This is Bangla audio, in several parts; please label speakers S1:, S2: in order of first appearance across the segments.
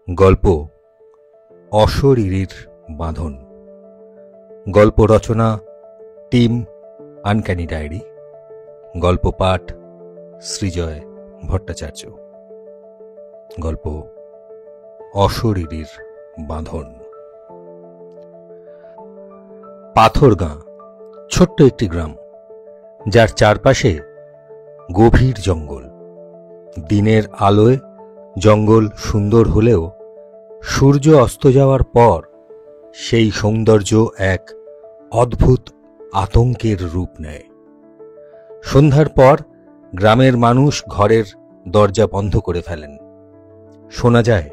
S1: গল্প অশরীরীর বাঁধন। গল্প রচনা টিম আনক্যানি ডায়েরি। গল্প পাঠ সৃজয় ভট্টাচার্য। গল্প অশরীরীর বাঁধন। পাথরগাঁ ছোট্ট একটি গ্রাম, যার চারপাশে গভীর জঙ্গল। দিনের আলোয় জঙ্গল সুন্দর হলেও সূর্য অস্ত যাওয়ার পর সেই সৌন্দর্য এক অদ্ভুত আতঙ্কের রূপ নেয়। সন্ধ্যার পর গ্রামের মানুষ ঘরের দরজা বন্ধ করে ফেলেন। শোনা যায়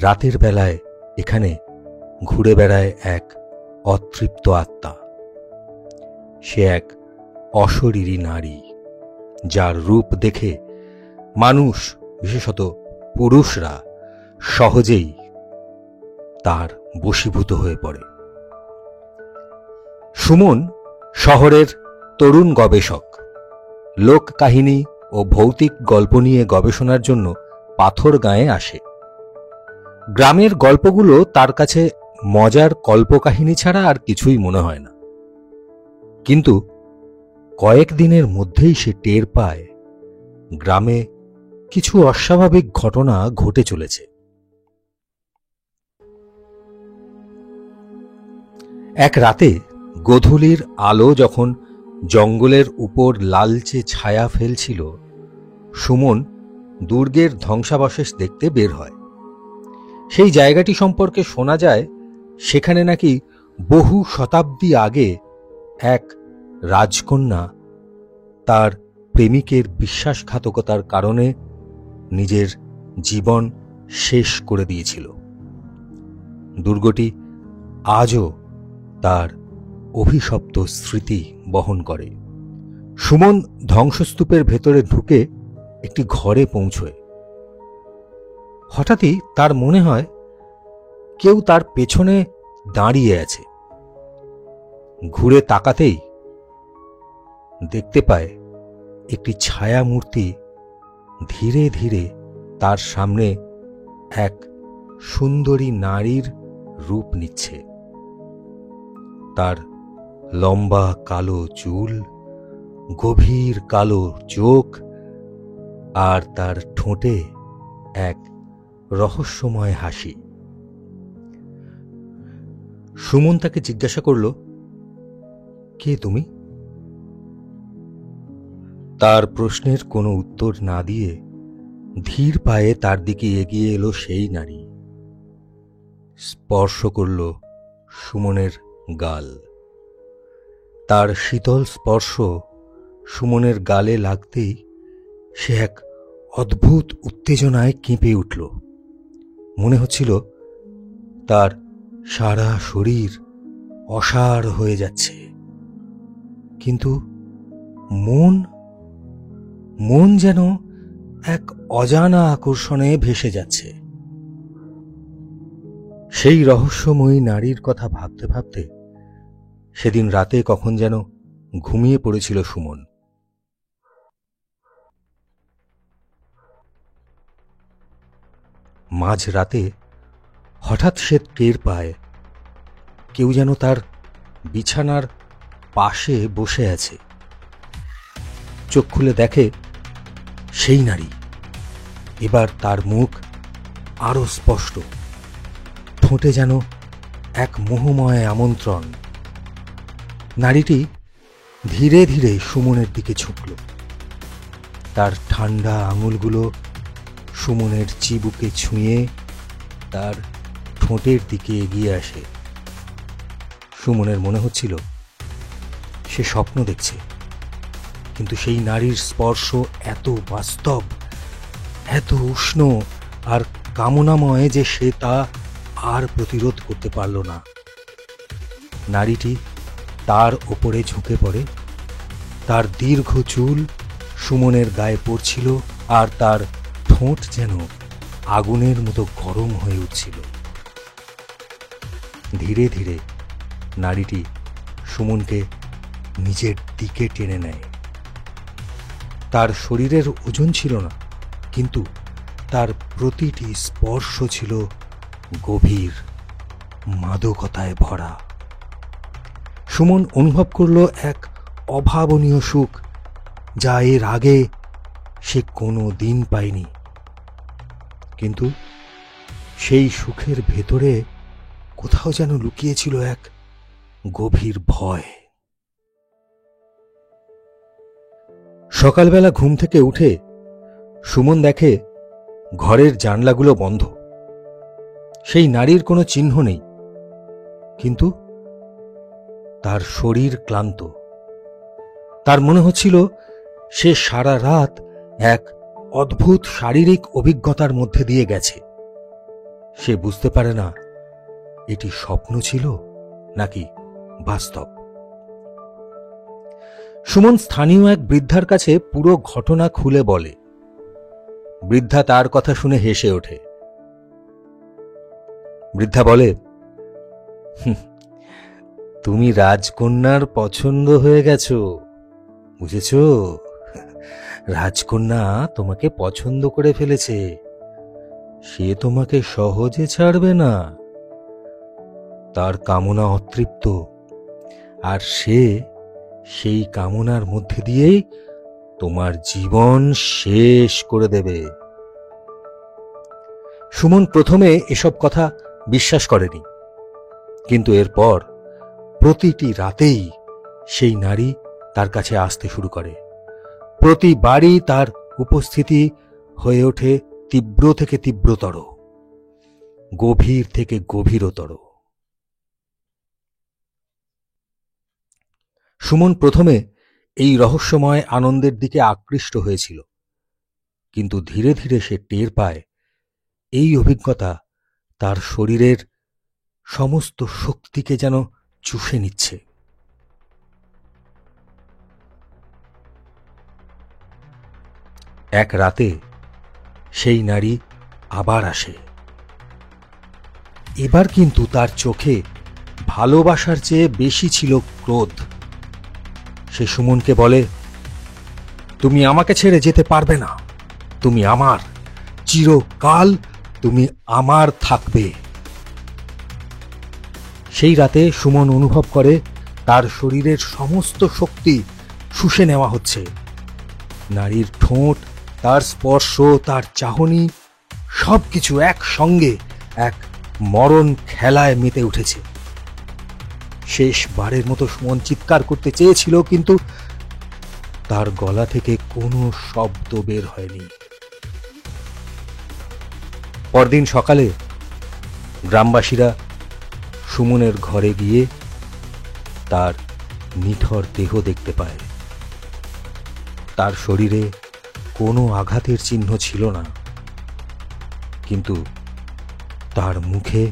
S1: রাতের বেলায় এখানে ঘুরে বেড়ায় এক অতৃপ্ত আত্মা। সে এক অশরীরী নারী, যার রূপ দেখে মানুষ, বিশেষত পুরুষরা, সহজেই তার বশীভূত হয়ে পড়ে। সুমন শহরের তরুণ গবেষক। লোক কাহিনী ও ভৌতিক গল্প নিয়ে গবেষণার জন্য পাথরগাঁয়ে আসে। গ্রামের গল্পগুলো তার কাছে মজার কল্পকাহিনী ছাড়া আর কিছুই মনে হয় না। কিন্তু কয়েকদিনের মধ্যেই সে টের পায় গ্রামে কিছু অস্বাভাবিক ঘটনা ঘটে চলেছে। এক রাতে গোধূলির আলো যখন জঙ্গলের উপর লালচে ছায়া ফেলছিল, সুমন দুর্গের ধ্বংসাবশেষ দেখতে বের হয়। সেই জায়গাটি সম্পর্কে শোনা যায় সেখানে নাকি বহু শতাব্দী আগে এক রাজকন্যা তার প্রেমিকের বিশ্বাসঘাতকতার কারণে নিজের জীবন শেষ করে দিয়েছিল। দুর্গটি আজও তার অভিশপ্ত স্মৃতি বহন করে। সুমন ধ্বংসস্তূপের ভেতরে ঢুকে একটি ঘরে পৌঁছয়। হঠাৎই তার মনে হয় কেউ তার পেছনে দাঁড়িয়ে আছে। ঘুরে তাকাতেই দেখতে পায় একটি ছায়া মূর্তি ধীরে ধীরে তার সামনে এক সুন্দরী নারীর রূপ নিচ্ছে। তার লম্বা কালো চুল, গভীর কালো চোখ, আর তার ঠোঁটে এক রহস্যময় হাসি। সুমন তাকে জিজ্ঞাসা করল, কে তুমি? তার প্রশ্নের কোনো উত্তর না দিয়ে ধীর পায়ে তার দিকে এগিয়ে এলো সেই নারী। স্পর্শ করল সুমনের গাল। তার শীতল স্পর্শ সুমনের গালে লাগতেই সে এক অদ্ভুত উত্তেজনায় কেঁপে উঠল। মনে হচ্ছিল তার সারা শরীর অসাড় হয়ে যাচ্ছে। কিন্তু মন যেন এক অজানা আকর্ষণে ভেসে যাচ্ছে। সেই রহস্যময়ী নারীর কথা ভাবতে ভাবতে সেদিন রাতে কখন যেন ঘুমিয়ে পড়েছিল সুমন। মাঝ রাতে হঠাৎ সে টের পায় কেউ যেন তার বিছানার পাশে বসে আছে। চোখ খুলে দেখে সেই নারী। এবার তার মুখ আরো স্পষ্ট, ঠোঁটে যেন এক মোহময় আমন্ত্রণ। নারীটি ধীরে ধীরে সুমনের দিকে ঝুঁকল। তার ঠান্ডা আঙুলগুলো সুমনের চিবুকে ছুঁয়ে তার ঠোঁটের দিকে এগিয়ে আসে। সুমনের মনে হচ্ছিল সে স্বপ্ন দেখছে, কিন্তু সেই নারীর স্পর্শ এত বাস্তব, এত উষ্ণ আর কামনাময় যে সে তা আর প্রতিরোধ করতে পারল না। নারীটি তার ওপরে ঝুঁকে পড়ে। তার দীর্ঘ চুল সুমনের গায়ে পড়ছিল, আর তার ঠোঁট যেন আগুনের মতো গরম হয়ে উঠছিল। ধীরে ধীরে নারীটি সুমনকে নিজের দিকে টেনে নেয়। তার শরীরের ওজন ছিল না, কিন্তু তার প্রতিটি স্পর্শ ছিল গভীর মাদকতায় ভরা। সুমন অনুভব করল এক অভাবনীয় সুখ, যা এর আগে সে কোনো দিন পায়নি। কিন্তু সেই সুখের ভেতরে কোথাও যেন লুকিয়েছিল এক গভীর ভয়। সকালবেলা ঘুম থেকে উঠে সুমন দেখে ঘরের জানলাগুলো বন্ধ। সেই নারীর কোনো চিহ্ন নেই, কিন্তু তার শরীর ক্লান্ত। তার মনে হচ্ছিল সে সারা রাত এক অদ্ভুত শারীরিক অভিজ্ঞতার মধ্যে দিয়ে গেছে। সে বুঝতে পারে না এটি স্বপ্ন ছিল নাকি বাস্তব। সুমন স্থানীয় এক বৃদ্ধার কাছে পুরো ঘটনা খুলে বলে। বৃদ্ধা তার কথা শুনে হেসে ওঠে। বৃদ্ধা বলে, তুমি রাজকন্যার পছন্দ হয়ে গেছো, বুঝেছ? রাজকন্যা তোমাকে পছন্দ করে ফেলেছে। সে তোমাকে সহজে ছাড়বে না। তার কামনা অতৃপ্ত, আর সে সেই কামনার মধ্যে দিয়েই তোমার জীবন শেষ করে দেবে। সুমন প্রথমে এসব কথা বিশ্বাস করেনি, কিন্তু এরপর প্রতিটি রাতেই সেই নারী তার কাছে আসতে শুরু করে। প্রতিবারই তার উপস্থিতি হয়ে ওঠে তীব্র থেকে তীব্রতর, গভীর থেকে গভীরতর। সুমন প্রথমে এই রহস্যময় আনন্দের দিকে আকৃষ্ট হয়েছিল, কিন্তু ধীরে ধীরে সে টের পায় এই অভিজ্ঞতা তার শরীরের সমস্ত শক্তিকে যেন চুষে নিচ্ছে। এক রাতে সেই নারী আবার আসে। এবার কিন্তু তার চোখে ভালোবাসার চেয়ে বেশি ছিল ক্রোধ। সে সুমনকে বলে, তুমি আমাকে ছেড়ে যেতে পারবে না। তুমি আমার, চিরকাল তুমি আমার থাকবে। সেই রাতে সুমন অনুভব করে তার শরীরের সমস্ত শক্তি শুষে নেওয়া হচ্ছে। নারীর ঠোঁট, তার স্পর্শ, তার চাহনি, সবকিছু একসঙ্গে এক মরণ খেলায় মেতে উঠেছে। শেষবারের মতো সুমন চিৎকার করতে চেয়েছিল, কিন্তু তার গলা থেকে কোনো শব্দ বের হয়নি। পরদিন সকালে গ্রামবাসীরা সুমনের ঘরে গিয়ে তার নিথর দেহ দেখতে পায়। তার শরীরে কোনো আঘাতের চিহ্ন ছিল না, কিন্তু তার মুখে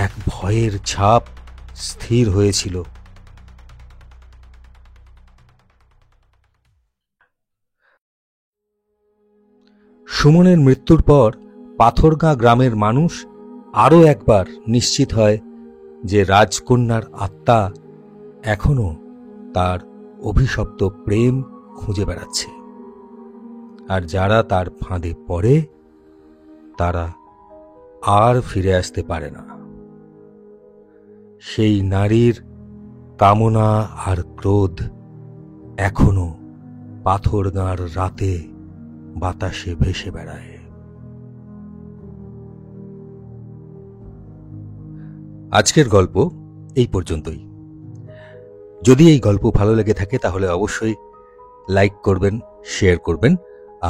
S1: এক ভয়ের ছাপ স্থির হয়েছিল। সুমনের মৃত্যুর পর পাথরগাঁ গ্রামের মানুষ আরও একবার নিশ্চিত হয় যে রাজকন্যার আত্মা এখনো তার অভিশপ্ত প্রেম খুঁজে বেড়াচ্ছে, আর যারা তার ফাঁদে পড়ে তারা আর ফিরে আসতে পারে না। সেই নারীর কামনা আর ক্রোধ এখনো পাথরগাঁর রাতে বাতাসে ভেসে বেড়ায়। আজকের গল্প এই পর্যন্তই। যদি এই গল্প ভালো লেগে থাকে তাহলে অবশ্যই লাইক করবেন, শেয়ার করবেন,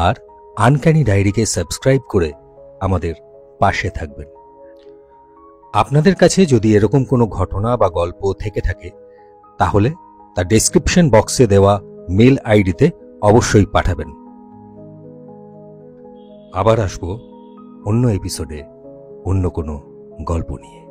S1: আর আনক্যানি ডায়েরিকে সাবস্ক্রাইব করে আমাদের পাশে থাকবেন। আপনাদের কাছে যদি এরকম কোনো ঘটনা বা গল্প থেকে থাকে তাহলে তা ডেসক্রিপশন বক্সে দেওয়া মেল আইডিতে অবশ্যই পাঠাবেন। আবার আসবো অন্য এপিসোডে অন্য কোনো গল্প নিয়ে।